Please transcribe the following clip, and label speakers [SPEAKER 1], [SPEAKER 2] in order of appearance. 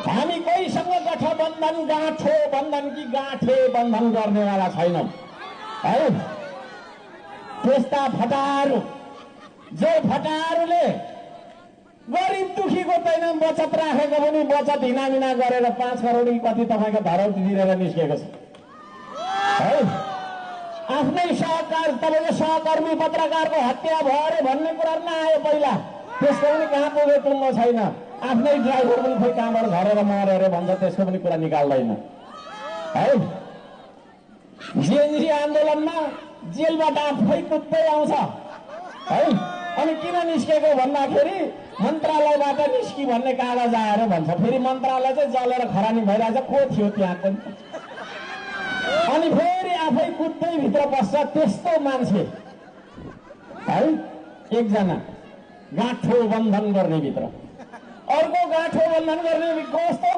[SPEAKER 1] हामी कोहीसँग गठबन्धन गाँठो बन्धन कि गाँठे बन्धन गर्नेवाला छैनौँ है। त्यस्ता फटाहरू जो फटाहरूले गरिब दुखीको तैन बचत राखेको पनि बचत हिनामिना गरेर 5 करोड कति तपाईँको धरौटी तिरेर निस्केको छ है। आफ्नै तपाईँको सहकर्मी पत्रकारको हत्या भयो अरे भन्ने कुरा नआयो पहिला, त्यसको पनि कहाँ पुग्यो टुङ्गो छैन। आफ्नै ड्राइभर पनि खोइ कहाँबाट झरेर मर्यो अरे भन्छ, त्यसको पनि कुरा निकाल्दैन है। जिएनजी आन्दोलनमा जेलबाट आफै कुद्दै आउँछ है। अनि किन निस्केको भन्दाखेरि मन्त्रालयबाट निस्की भन्ने कागज आएर भन्छ, फेरि मन्त्रालय चाहिँ जलेर खरानी भइरहेछ, को थियो त्यहाँ पनि। अनि फेरि आफै कुद्दै भित्र पस्छ त्यस्तो मान्छे है। एकजना गाँठो बन्धन गर्ने भित्र, अर्को गाँठो बन्धन गर्ने कस्तो